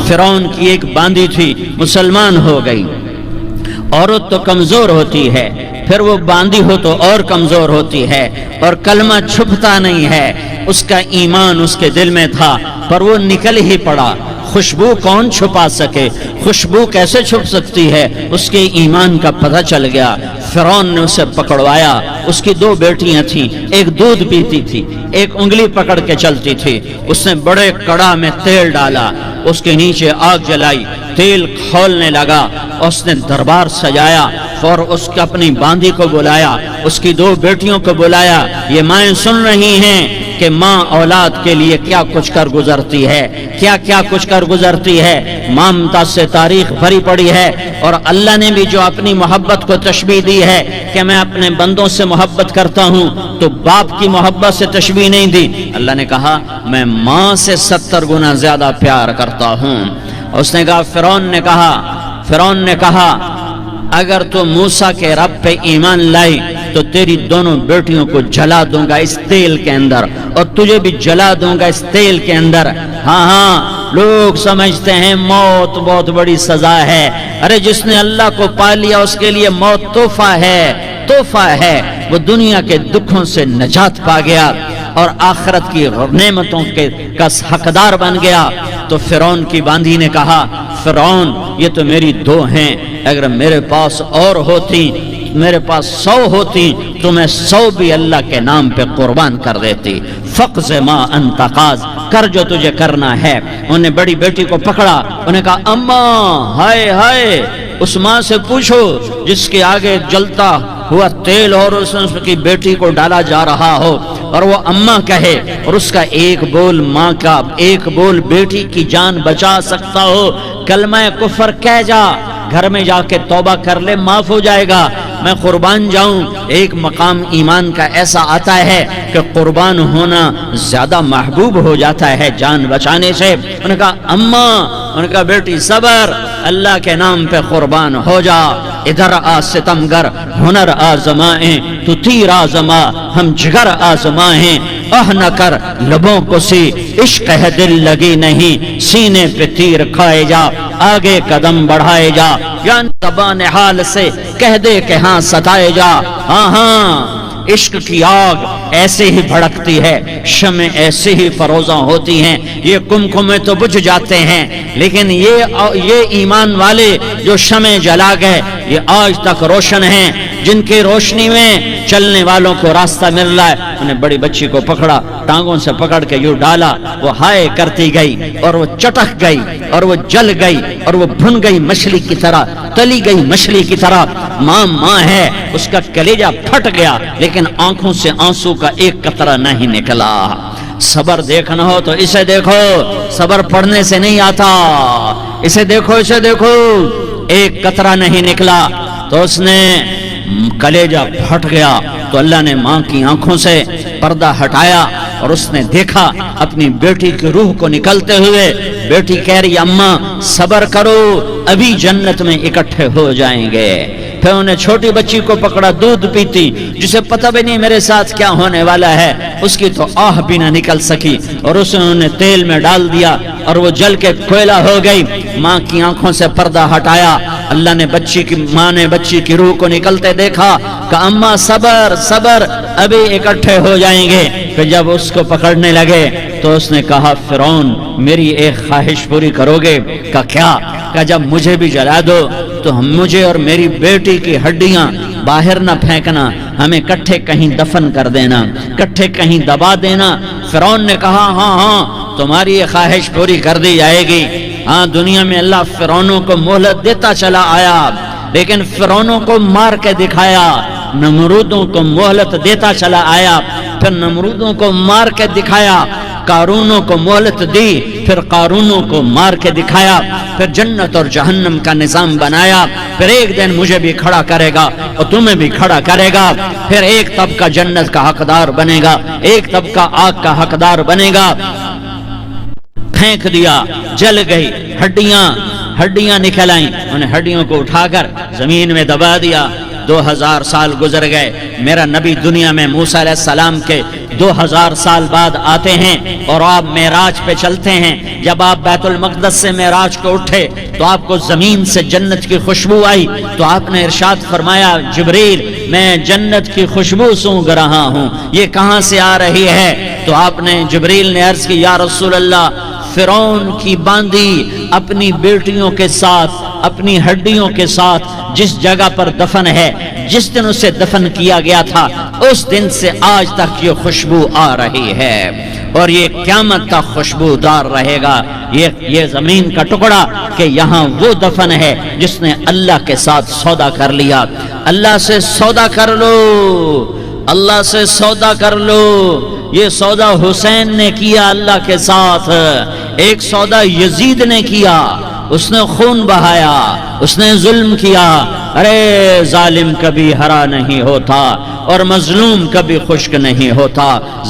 فرعون کی ایک باندی تھی، مسلمان ہو گئی۔ عورت تو کمزور ہوتی ہے، پھر وہ باندی ہو تو اور کمزور ہوتی ہے، اور کلمہ چھپتا نہیں ہے۔ اس کا ایمان اس کے دل میں تھا، پر وہ نکل ہی پڑا۔ خوشبو کون چھپا سکے؟ خوشبو کیسے چھپ سکتی ہے؟ اس کے ایمان کا پتہ چل گیا۔ فرعون نے اسے پکڑوایا۔ اس کی 2 بیٹیاں تھیں، ایک دودھ پیتی تھی، ایک انگلی پکڑ کے چلتی تھی۔ اس نے بڑے کڑا میں تیل ڈالا، اس کے نیچے آگ جلائی، تیل کھولنے لگا، اس نے دربار سجایا اور اس کا اپنی باندی کو بلایا، اس کی 2 بیٹیوں کو بلایا۔ یہ مائیں سن رہی ہیں کہ ماں اولاد کے لیے کیا کچھ کر گزرتی ہے، کیا کیا کچھ کر گزرتی ہے۔ مامتا سے تاریخ بھری پڑی ہے، اور اللہ نے بھی جو اپنی محبت کو تشبیہ دی ہے کہ میں اپنے بندوں سے محبت کرتا ہوں، تو باپ کی محبت سے تشبیہ نہیں دی۔ اللہ نے کہا میں ماں سے 70 گنا زیادہ پیار کرتا ہوں۔ اس نے کہا فرعون نے کہا اگر تو موسیٰ کے رب پہ ایمان لائی تو تیری دونوں بیٹیوں کو جلا دوں گا اس تیل کے اندر، اور تجھے بھی جلا دوں گا اس تیل کے اندر۔ ہاں لوگ سمجھتے ہیں موت بہت بڑی سزا ہے۔ ارے جس نے اللہ کو پا لیا اس کے لیے موت تحفہ ہے۔ وہ دنیا کے دکھوں سے نجات پا گیا اور آخرت کی نعمتوں کا حقدار بن گیا۔ تو فرعون کی باندھی نے کہا فرعون یہ تو میری 2 ہیں، اگر میرے پاس اور ہوتی، میرے پاس 100 ہوتی تو میں 100 بھی اللہ کے نام پہ قربان کر دیتی۔ فقض ما انت قاض، کر جو تجھے کرنا ہے۔ انہوں نے بڑی بیٹی کو پکڑا، انہوں نے کہا اماں ہائے اس ماں سے پوچھو جس کے آگے جلتا ہوا تیل اور اس کی بیٹی کو ڈالا جا رہا ہو، اور وہ اماں کہے، اور اس کا ایک بول ماں کا، ایک بول بیٹی کی جان بچا سکتا ہو۔ کلمہ کفر کہہ جا، گھر میں جا کے توبہ کر لے، معاف ہو جائے گا۔ میں قربان جاؤں۔ ایک مقام ایمان کا ایسا آتا ہے کہ قربان ہونا زیادہ محبوب ہو جاتا ہے جان بچانے سے۔ انہوں نے کہا اماں، انہوں نے کہا بیٹی صبر، اللہ کے نام پہ قربان ہو جا۔ ادھر آ ستمگر، ہنر آزمائیں، تو تیر آزما، ہم جگر آزمائیں۔ نہ کر لبوں کو سی، عشق ہے دل لگی نہیں، سینے پہ تیر کھائے جا، آگے قدم بڑھائے جا، یا زبان حال سے کہہ دے کہ ہاں ستائے جا۔ ہاں عشق کی آگ ایسے ہی بھڑکتی ہے، شمع ایسے ہی فروزاں ہوتی ہیں، یہ کمکمے تو بجھ جاتے ہیں، لیکن یہ ایمان والے جو شمع جلا گئے یہ آج تک روشن ہیں، جن کی روشنی میں چلنے والوں کو راستہ مل رہا ہے۔ انہیں بڑی بچی کو پکڑا، ٹانگوں سے پکڑ کے یوں ڈالا، وہ ہائے کرتی گئی اور وہ چٹک گئی اور وہ جل گئی اور وہ بھن گئی مچھلی کی طرح، تلی گئی مچھلی کی طرح۔ ماں ہے، اس کا کلیجہ پھٹ گیا، لیکن آنکھوں سے آنسو کا ایک قطرہ نہیں نکلا۔ صبر دیکھنا ہو تو اسے دیکھو، صبر پڑھنے سے نہیں آتا، اسے دیکھو ایک قطرہ نہیں نکلا تو اس نے کلیجہ پھٹ گیا۔ تو اللہ نے ماں کی آنکھوں سے پردہ ہٹایا اور اس نے دیکھا اپنی بیٹی کی روح کو نکلتے ہوئے۔ بیٹی کہہ رہی اماں صبر کرو، ابھی جنت میں اکٹھے ہو جائیں گے۔ پھر انہیں چھوٹی بچی کو پکڑا، دودھ پیتی، جسے پتہ بھی نہیں میرے ساتھ کیا ہونے والا ہے، اس کی تو آہ بھی نہ نکل سکی، اور اسے انہوں نے تیل میں ڈال دیا اور وہ جل کے کوئلہ ہو گئی۔ ماں کی آنکھوں سے پردہ ہٹایا، اللہ نے ماں نے بچی کی روح کو نکلتے دیکھا کہ اماں صبر ابھی اکٹھے ہو جائیں گے۔ پھر جب اس کو پکڑنے لگے تو اس نے کہا فرعون میری ایک خواہش پوری کرو گے؟ کہ جب مجھے بھی جلا دو تو مجھے اور میری بیٹی کی ہڈیاں باہر نہ پھینکنا، ہمیں کٹھے کہیں دفن کر دینا، کٹھے کہیں دبا دینا۔ فرعون نے کہا ہاں تمہاری یہ خواہش پوری کر دی جائے گی۔ ہاں دنیا میں اللہ فرعونوں کو مہلت دیتا چلا آیا، لیکن فرعونوں کو مار کے دکھایا، نمرودوں کو مہلت دیتا چلا آیا، پھر نمرودوں کو مار کے دکھایا، قارونوں کو مہلت دی، پھر قارونوں کو مار کے دکھایا، پھر جنت اور جہنم کا نظام بنایا، پھر ایک دن مجھے بھی کھڑا کرے گا اور تمہیں بھی کھڑا کرے گا، پھر ایک طبقہ جنت کا حقدار بنے گا، ایک طبقہ آگ کا حقدار بنے گا۔ پھینک دیا، جل گئی، ہڈیاں نکل آئیں، انہیں ہڈیوں کو اٹھا کر زمین میں دبا دیا، 2000 سال گزر گئے، میرا نبی دنیا میں موسیٰ علیہ السلام کے 2000 سال بعد آتے ہیں اور آپ معراج پہ چلتے ہیں۔ جب آپ بیت المقدس سے معراج کو اٹھے تو آپ کو زمین سے جنت کی خوشبو آئی، تو آپ نے ارشاد فرمایا جبریل میں جنت کی خوشبو سونگھ رہا ہوں، یہ کہاں سے آ رہی ہے؟ تو آپ نے جبریل نے عرض کی یا رسول اللہ، فرعون کی باندی اپنی بیٹیوں کے ساتھ، اپنی ہڈیوں کے ساتھ جس جگہ پر دفن ہے، جس دن اسے دفن کیا گیا تھا اس دن سے آج تک یہ خوشبو آ رہی ہے، اور یہ قیامت تک خوشبودار رہے گا یہ زمین کا ٹکڑا، کہ یہاں وہ دفن ہے جس نے اللہ کے ساتھ سودا کر لیا۔ اللہ سے سودا کر لو، اللہ سے سودا کر لو۔ یہ سودا حسین نے کیا اللہ کے ساتھ، ایک سودا یزید نے کیا، اس نے خون بہایا، اس نے ظلم کیا۔ ارے ظالم کبھی ہرا نہیں ہوتا اور مظلوم کبھی خشک نہیں ہوتا،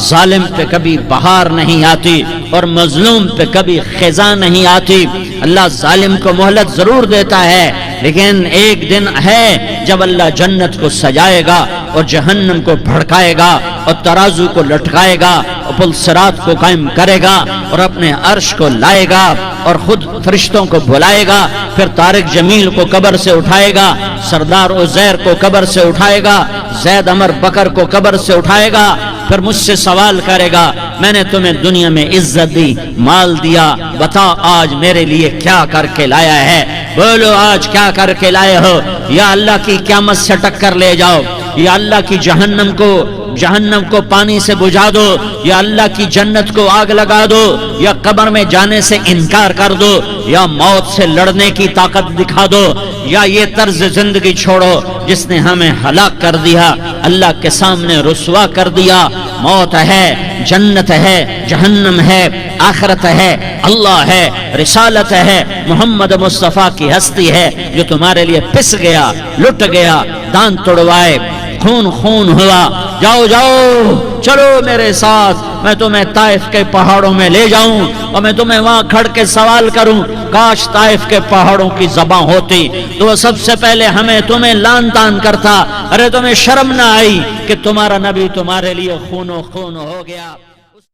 ظالم پہ کبھی بہار نہیں آتی اور مظلوم پہ کبھی خزاں نہیں آتی۔ اللہ ظالم کو مہلت ضرور دیتا ہے، لیکن ایک دن ہے جب اللہ جنت کو سجائے گا اور جہنم کو بھڑکائے گا اور ترازو کو لٹکائے گا اور پل صراط کو قائم کرے گا اور اپنے عرش کو لائے گا اور خود فرشتوں کو بلائے گا، پھر طارق جمیل کو قبر سے اٹھائے گا، سردار عزیر کو قبر سے اٹھائے گا، زید عمر بکر کو قبر سے اٹھائے گا، پھر مجھ سے سوال کرے گا میں نے تمہیں دنیا میں عزت دی، مال دیا، بتا آج میرے لیے کیا کر کے لایا ہے؟ بولو آج کیا کر کے لائے ہو؟ یا اللہ کی قیامت سے ٹکر لے جاؤ، یا اللہ کی جہنم کو پانی سے بجھا دو، یا اللہ کی جنت کو آگ لگا دو، یا قبر میں جانے سے انکار کر دو، یا موت سے لڑنے کی طاقت دکھا دو، یا یہ طرز زندگی چھوڑو جس نے ہمیں ہلاک کر دیا، اللہ کے سامنے رسوا کر دیا۔ موت ہے، جنت ہے، جہنم ہے، آخرت ہے، اللہ ہے، رسالت ہے، محمد مصطفیٰ کی ہستی ہے جو تمہارے لیے پس گیا، لٹ گیا، دان توڑوائے، خون ہوا۔ جاؤ چلو میرے ساتھ، میں تمہیں طائف کے پہاڑوں میں لے جاؤں اور میں تمہیں وہاں کھڑ کے سوال کروں، کاش طائف کے پہاڑوں کی زباں ہوتی تو وہ سب سے پہلے تمہیں لان تان کرتا۔ ارے تمہیں شرم نہ آئی کہ تمہارا نبی تمہارے لیے خون ہو گیا؟